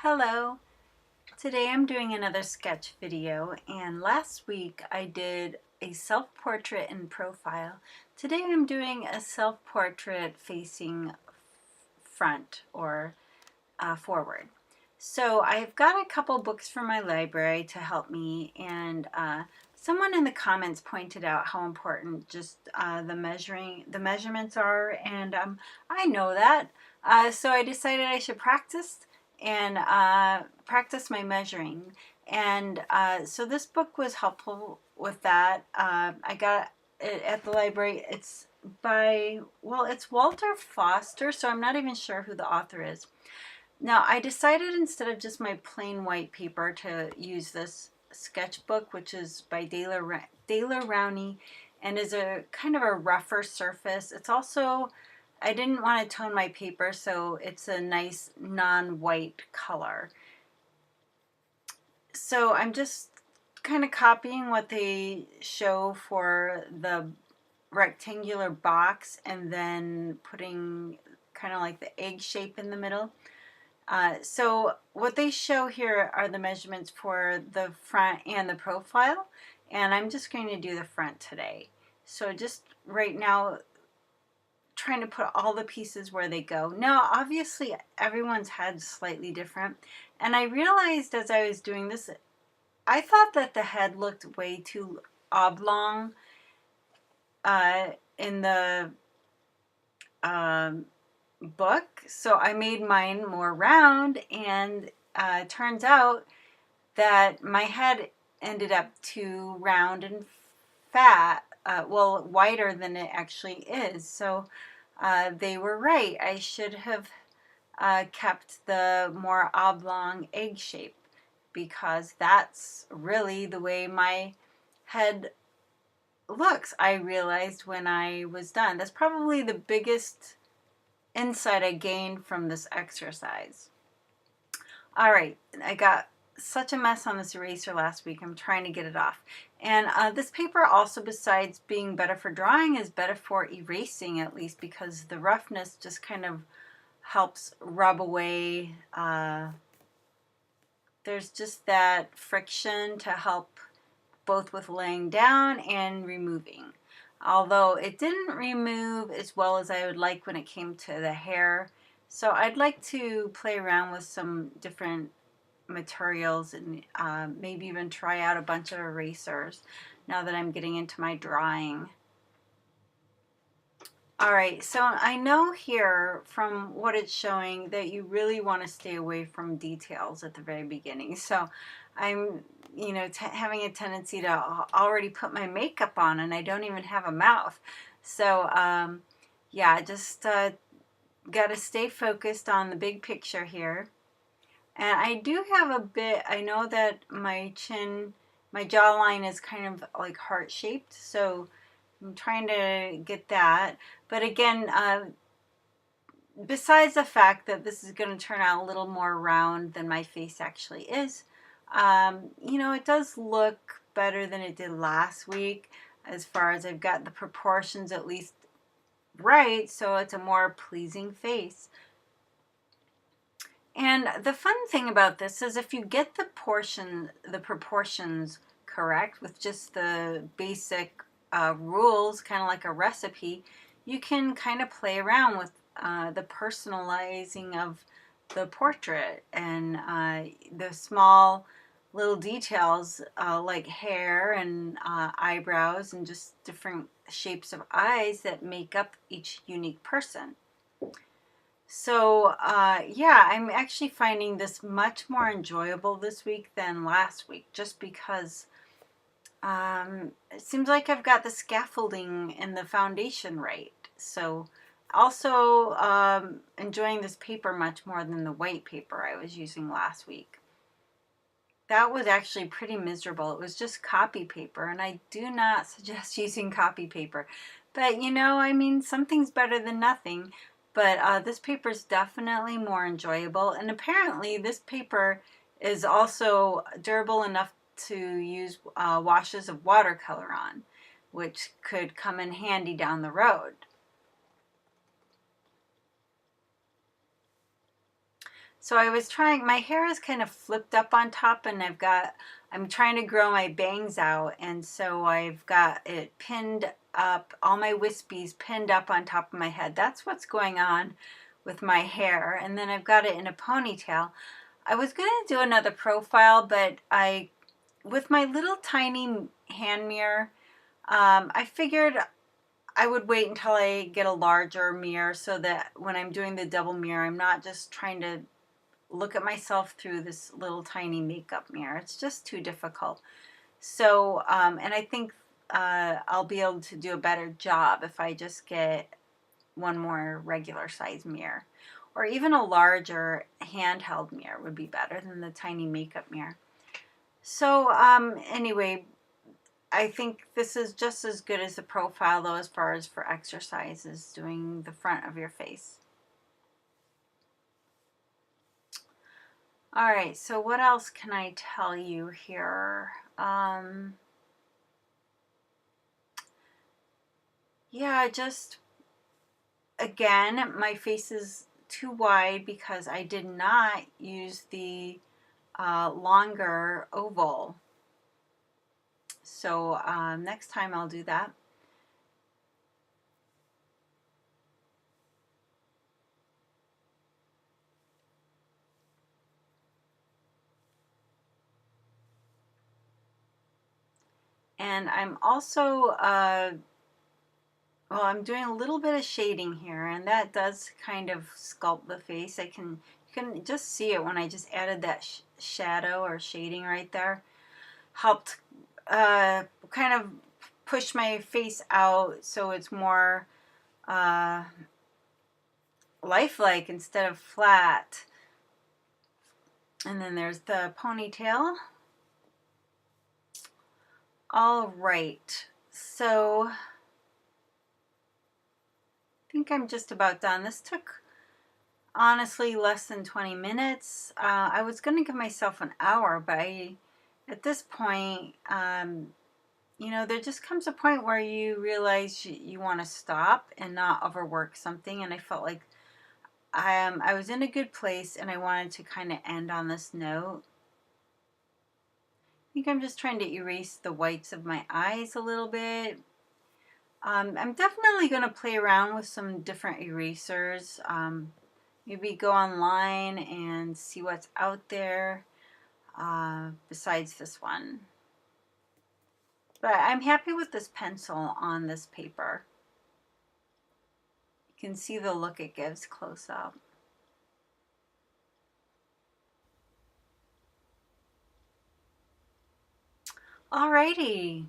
Hello! Today I'm doing another sketch video, and last week I did a self-portrait in profile. Today I'm doing a self-portrait facing front or forward. So I've got a couple books from my library to help me, and someone in the comments pointed out how important just the measurements are, and I know that. So I decided I should practice and practice my measuring. And so this book was helpful with that. I got it at the library. It's it's Walter Foster, so I'm not even sure who the author is. Now, I decided instead of just my plain white paper to use this sketchbook, which is by Daler Rowney, and is a kind of a rougher surface. It's also, I didn't want to tone my paper, so it's a nice non-white color. So I'm just kind of copying what they show for the rectangular box and then putting kind of like the egg shape in the middle. So what they show here are the measurements for the front and the profile, and I'm just going to do the front today. So just right now, trying to put all the pieces where they go. Now, obviously, everyone's head's slightly different, and I realized as I was doing this, I thought that the head looked way too oblong in the book, so I made mine more round, and turns out that my head ended up too round and fat, wider than it actually is. So they were right. I should have kept the more oblong egg shape, because that's really the way my head looks. I realized when I was done. That's probably the biggest insight I gained from this exercise. All right, I got such a mess on this eraser last week. I'm trying to get it off. And this paper also, besides being better for drawing, is better for erasing, at least, because the roughness just kind of helps rub away. There's just that friction to help both with laying down and removing. Although it didn't remove as well as I would like when it came to the hair. So I'd like to play around with some different materials and maybe even try out a bunch of erasers now that I'm getting into my drawing. All right, so I know here from what it's showing that you really want to stay away from details at the very beginning. So I'm, having a tendency to already put my makeup on, and I don't even have a mouth. So yeah, just got to stay focused on the big picture here. And I do have a bit, I know that my chin, my jawline is kind of like heart-shaped, so I'm trying to get that. But again, besides the fact that this is going to turn out a little more round than my face actually is, it does look better than it did last week, as far as I've got the proportions at least right, so it's a more pleasing face. And the fun thing about this is if you get the proportions correct with just the basic rules, kind of like a recipe, you can kind of play around with the personalizing of the portrait and the small little details like hair and eyebrows and just different shapes of eyes that make up each unique person. So yeah, I'm actually finding this much more enjoyable this week than last week, just because it seems like I've got the scaffolding and the foundation right. So also enjoying this paper much more than the white paper I was using last week. That was actually pretty miserable. It was just copy paper, and I do not suggest using copy paper. But something's better than nothing. But this paper is definitely more enjoyable, and apparently this paper is also durable enough to use washes of watercolor on, which could come in handy down the road. So I was trying, my hair is kind of flipped up on top, and I'm trying to grow my bangs out, and so I've got it pinned up, all my wispies pinned up on top of my head. That's what's going on with my hair. And then I've got it in a ponytail. I was going to do another profile, but with my little tiny hand mirror, I figured I would wait until I get a larger mirror so that when I'm doing the double mirror, I'm not just trying to look at myself through this little tiny makeup mirror. It's just too difficult. So, and I think I'll be able to do a better job if I just get one more regular size mirror. Or even a larger handheld mirror would be better than the tiny makeup mirror. So anyway, I think this is just as good as the profile though, as far as for exercises, doing the front of your face. All right, so what else can I tell you here? Yeah, just again, my face is too wide because I did not use the longer oval. So next time I'll do that. And I'm also, well, I'm doing a little bit of shading here, and that does kind of sculpt the face. You can just see it when I just added that shadow or shading right there. Helped kind of push my face out so it's more lifelike instead of flat. And then there's the ponytail. All right, so I think I'm just about done. This took honestly less than 20 minutes. I was going to give myself an hour, but at this point, you know, there just comes a point where you realize you want to stop and not overwork something. And I felt like I was in a good place, and I wanted to kind of end on this note. I think I'm just trying to erase the whites of my eyes a little bit. I'm definitely going to play around with some different erasers. Maybe go online and see what's out there besides this one. But I'm happy with this pencil on this paper. You can see the look it gives close up. Alrighty.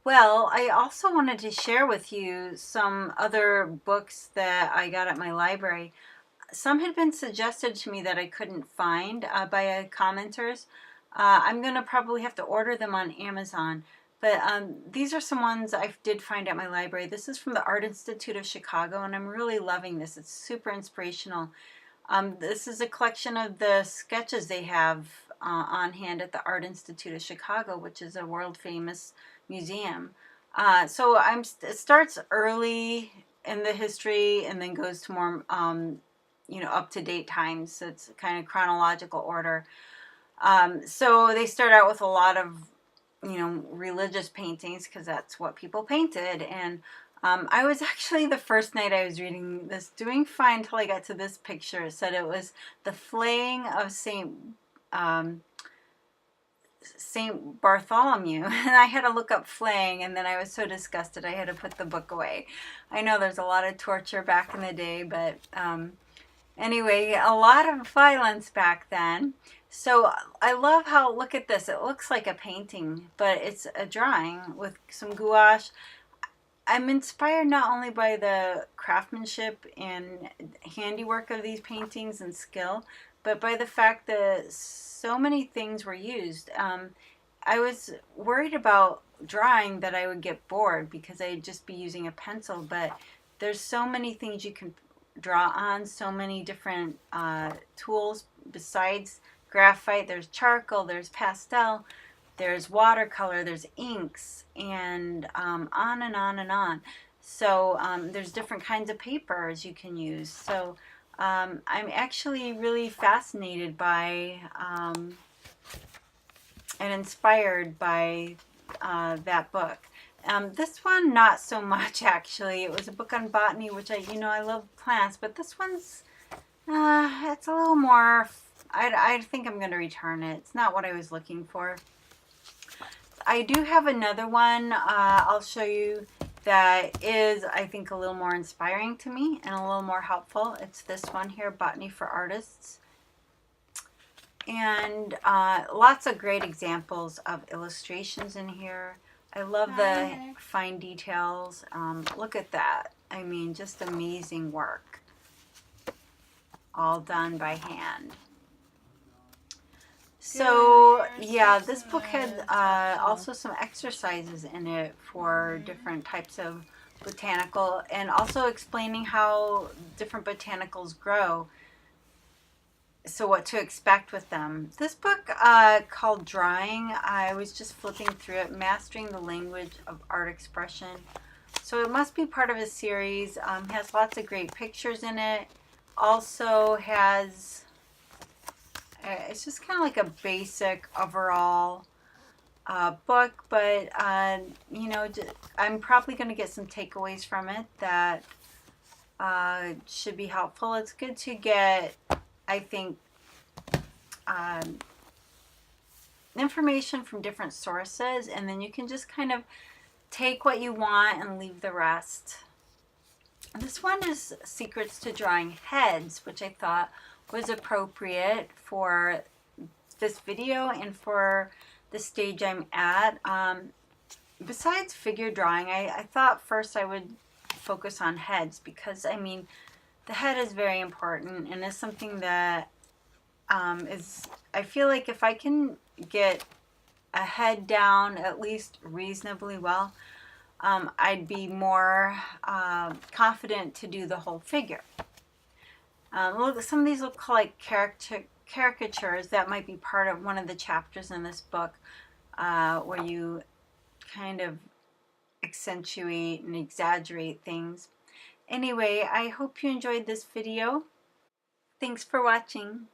Well, I also wanted to share with you some other books that I got at my library. Some had been suggested to me that I couldn't find by commenters. I'm going to probably have to order them on Amazon. But these are some ones I did find at my library. This is from the Art Institute of Chicago, and I'm really loving this. It's super inspirational. This is a collection of the sketches they have on hand at the Art Institute of Chicago, which is a world-famous museum. So it starts early in the history and then goes to more, you know, up-to-date times. So it's kind of chronological order. So they start out with a lot of, you know, religious paintings because that's what people painted. And I was actually, the first night I was reading this, doing fine until I got to this picture. It said it was the flaying of Saint Bartholomew, and I had to look up flaying, and then I was so disgusted I had to put the book away. I know there's a lot of torture back in the day, but anyway, a lot of violence back then. So I love how, look at this, it looks like a painting, but it's a drawing with some gouache. I'm inspired not only by the craftsmanship and handiwork of these paintings and skill, but by the fact that so many things were used. I was worried about drawing that I would get bored because I'd just be using a pencil, but there's so many things you can draw on, so many different tools besides graphite. There's charcoal, there's pastel, there's watercolor, there's inks, and on and on and on. So there's different kinds of papers you can use. So I'm actually really fascinated by and inspired by that book. This one, not so much actually. It was a book on botany, which I love plants, but this one's, it's a little more, I think I'm going to return it. It's not what I was looking for. I do have another one I'll show you that is, I think, a little more inspiring to me and a little more helpful. It's this one here, Botany for Artists. And lots of great examples of illustrations in here. I love the fine details. Look at that. I mean, just amazing work. All done by hand. So yeah, this book had also some exercises in it for different types of botanical, and also explaining how different botanicals grow. So what to expect with them. This book called Drawing, I was just flipping through it, Mastering the Language of Art Expression. So it must be part of a series. Has lots of great pictures in it. Also has, it's just kind of like a basic overall book, but I'm probably going to get some takeaways from it that should be helpful. It's good to get, I think, information from different sources, and then you can just kind of take what you want and leave the rest. This one is Secrets to Drawing Heads, which I thought was appropriate for this video and for the stage I'm at. Besides figure drawing, I thought first I would focus on heads, because I mean the head is very important and is something that I feel like if I can get a head down at least reasonably well, I'd be more confident to do the whole figure. Look, some of these look like caricatures that might be part of one of the chapters in this book, where you kind of accentuate and exaggerate things. Anyway, I hope you enjoyed this video. Thanks for watching.